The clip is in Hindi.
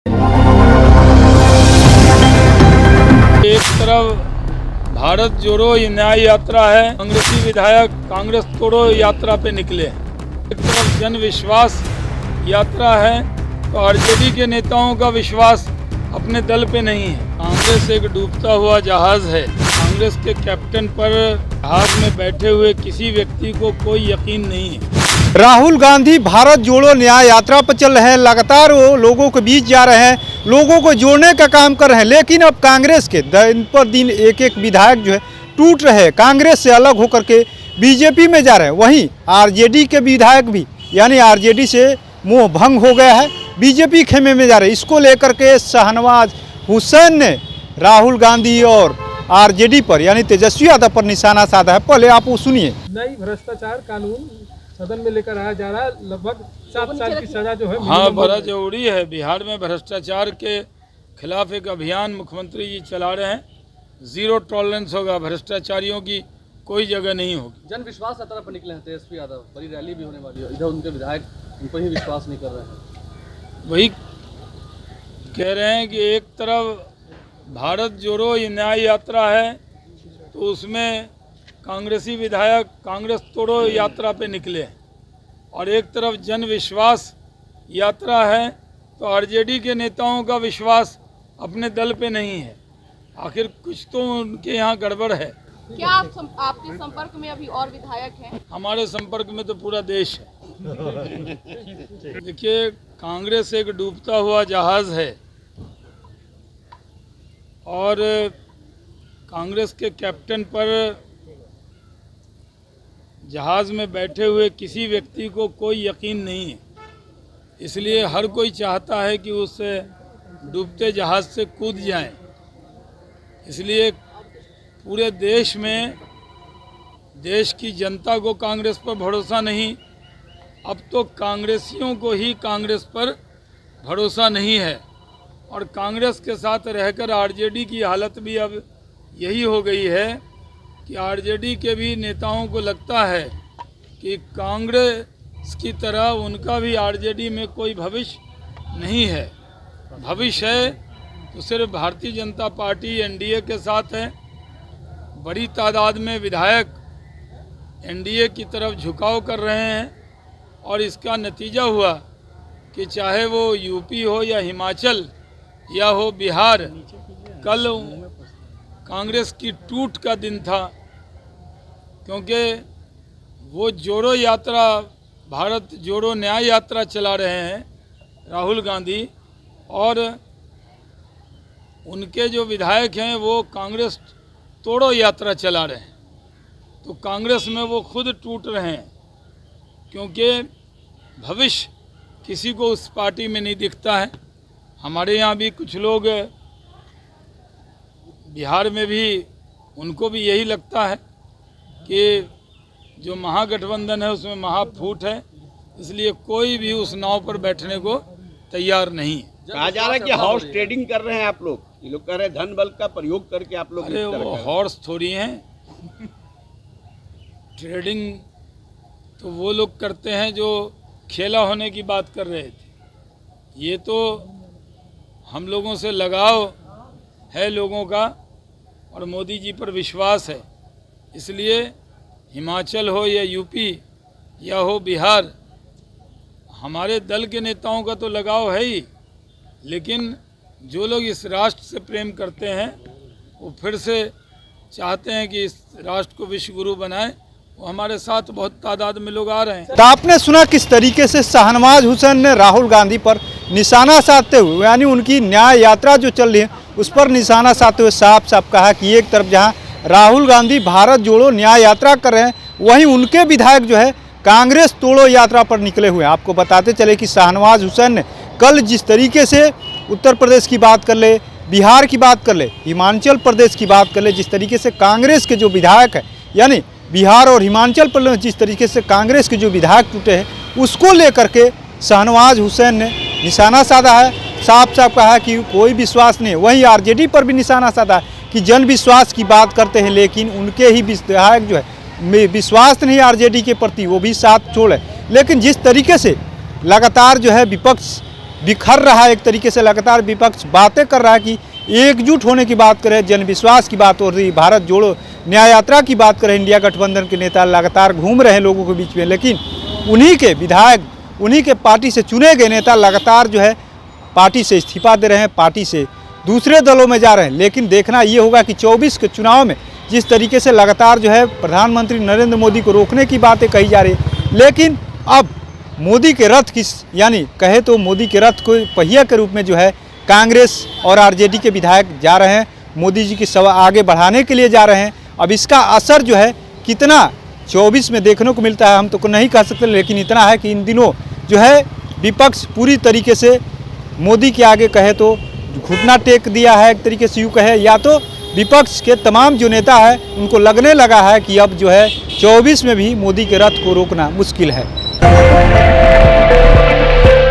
एक तरफ भारत जोड़ो न्याय यात्रा है, कांग्रेसी विधायक कांग्रेस तोड़ो यात्रा पे निकले। एक तरफ जन विश्वास यात्रा है तो आरजेडी के नेताओं का विश्वास अपने दल पे नहीं है। कांग्रेस एक डूबता हुआ जहाज है। कांग्रेस के कैप्टन पर जहाज में बैठे हुए किसी व्यक्ति को कोई यकीन नहीं है। राहुल गांधी भारत जोड़ो न्याय यात्रा पर चल रहे हैं, लगातार वो लोगों के बीच जा रहे हैं, लोगों को जोड़ने का काम कर रहे हैं। लेकिन अब कांग्रेस के दिन पर दिन एक एक विधायक जो है टूट रहे हैं, कांग्रेस से अलग होकर के बीजेपी में जा रहे हैं। वहीं आरजेडी के विधायक भी यानी आरजेडी से मोह भंग हो गया है, बीजेपी खेमे में जा रहे हैं। इसको लेकर के शाहनवाज हुसैन ने राहुल गांधी और आरजेडी पर यानी तेजस्वी यादव पर निशाना साधा है। पहले आप वो सुनिए। नई भ्रष्टाचार कानून सदन में लेकर आया जा रहा है, लगभग 7 साल की सजा जो है। हाँ, बड़ा जरूरी है। बिहार में भ्रष्टाचार के खिलाफ एक अभियान मुख्यमंत्री जी चला रहे हैं। जीरो टॉलरेंस होगा, भ्रष्टाचारियों की कोई जगह नहीं होगी। जन विश्वास यात्रा पर निकले हैं तेजस्वी यादव, बड़ी रैली भी होने वाली है। इधर उनके विधायक उन पर ही विश्वास नहीं कर रहे हैं। वही कह रहे हैं कि एक तरफ भारत जोड़ो न्याय यात्रा है तो उसमें कांग्रेसी विधायक कांग्रेस तोड़ो यात्रा पे निकले, और एक तरफ जन विश्वास यात्रा है तो आरजेडी के नेताओं का विश्वास अपने दल पे नहीं है। आखिर कुछ तो उनके यहाँ गड़बड़ है। क्या आपके संपर्क में अभी और विधायक हैं? हमारे संपर्क में तो पूरा देश है। देखिए, कांग्रेस एक डूबता हुआ जहाज है और कांग्रेस के कैप्टन पर जहाज में बैठे हुए किसी व्यक्ति को कोई यकीन नहीं है। इसलिए हर कोई चाहता है कि उस डूबते जहाज से कूद जाएं। इसलिए पूरे देश में देश की जनता को कांग्रेस पर भरोसा नहीं, अब तो कांग्रेसियों को ही कांग्रेस पर भरोसा नहीं है। और कांग्रेस के साथ रहकर आरजेडी की हालत भी अब यही हो गई है कि आरजेडी के भी नेताओं को लगता है कि कांग्रेस की तरह उनका भी आरजेडी में कोई भविष्य नहीं है। भविष्य है तो सिर्फ भारतीय जनता पार्टी एनडीए के साथ है। बड़ी तादाद में विधायक एनडीए की तरफ झुकाव कर रहे हैं और इसका नतीजा हुआ कि चाहे वो यूपी हो या हिमाचल या हो बिहार, कल कांग्रेस की टूट का दिन था, क्योंकि वो जोड़ो यात्रा भारत जोड़ो न्याय यात्रा चला रहे हैं राहुल गांधी, और उनके जो विधायक हैं वो कांग्रेस तोड़ो यात्रा चला रहे हैं। तो कांग्रेस में वो खुद टूट रहे हैं, क्योंकि भविष्य किसी को उस पार्टी में नहीं दिखता है। हमारे यहाँ भी कुछ लोग बिहार में भी उनको भी यही लगता है कि जो महागठबंधन है उसमें महाफूट है, इसलिए कोई भी उस नाव पर बैठने को तैयार नहीं है। कहा जा रहा है कि हॉर्स ट्रेडिंग कर रहे हैं आप लोग, ये लोग कह रहे हैं धन बल का प्रयोग करके आप लोग। अरे वो हॉर्स थोड़ी हैं, ट्रेडिंग तो वो लोग करते हैं जो खेला होने की बात कर रहे थे। ये तो हम लोगों से लगाव है लोगों का और मोदी जी पर विश्वास है, इसलिए हिमाचल हो या यूपी या हो बिहार, हमारे दल के नेताओं का तो लगाव है ही, लेकिन जो लोग इस राष्ट्र से प्रेम करते हैं वो फिर से चाहते हैं कि इस राष्ट्र को विश्व गुरु बनाएं, वो हमारे साथ बहुत तादाद में लोग आ रहे हैं। तो आपने सुना किस तरीके से शाहनवाज हुसैन ने राहुल गांधी पर निशाना साधते हुए यानी उनकी न्याय यात्रा जो चल रही है उस पर निशाना साधते हुए साफ साफ कहा कि एक तरफ जहां राहुल गांधी भारत जोड़ो न्याय यात्रा कर रहे हैं, वहीं उनके विधायक जो है कांग्रेस तोड़ो यात्रा पर निकले हुए हैं। आपको बताते चले कि शाहनवाज हुसैन ने कल जिस तरीके से उत्तर प्रदेश की बात कर ले, बिहार की बात कर ले, हिमाचल प्रदेश की बात कर ले, जिस तरीके से कांग्रेस के जो विधायक है यानी बिहार और हिमाचल प्रदेश जिस तरीके से कांग्रेस के जो विधायक टूटे हैं उसको लेकर के शाहनवाज हुसैन ने निशाना साधा है। साफ साफ कहा कि कोई विश्वास नहीं है। वहीं आरजेडी पर भी निशाना साधा है कि जन विश्वास की बात करते हैं, लेकिन उनके ही विधायक जो है विश्वास नहीं आरजेडी के प्रति, वो भी साथ छोड़ है। लेकिन जिस तरीके से लगातार जो है विपक्ष बिखर रहा है। एक तरीके से लगातार विपक्ष बातें कर रहा है कि एकजुट होने की बात करें, जनविश्वास की बात हो रही, भारत जोड़ो न्याय यात्रा की बात करें। इंडिया गठबंधन के नेता लगातार घूम रहे हैं लोगों के बीच में, लेकिन उन्हीं के विधायक, उन्हीं के पार्टी से चुने गए नेता लगातार जो है पार्टी से इस्तीफा दे रहे हैं, पार्टी से दूसरे दलों में जा रहे हैं। लेकिन देखना ये होगा कि 24 के चुनाव में जिस तरीके से लगातार जो है प्रधानमंत्री नरेंद्र मोदी को रोकने की बातें कही जा रही है, लेकिन अब मोदी के रथ किस, यानी कहे तो मोदी के रथ को पहिया के रूप में जो है कांग्रेस और आरजेडी के विधायक जा रहे हैं, मोदी जी की सभा आगे बढ़ाने के लिए जा रहे हैं। अब इसका असर जो है कितना 24 में देखने को मिलता है हम तो नहीं कह सकते, लेकिन इतना है कि इन दिनों जो है विपक्ष पूरी तरीके से मोदी के आगे कहे तो घुटना टेक दिया है, एक तरीके से यूँ कहे, या तो विपक्ष के तमाम जो नेता है उनको लगने लगा है कि अब जो है 24 में भी मोदी के रथ को रोकना मुश्किल है।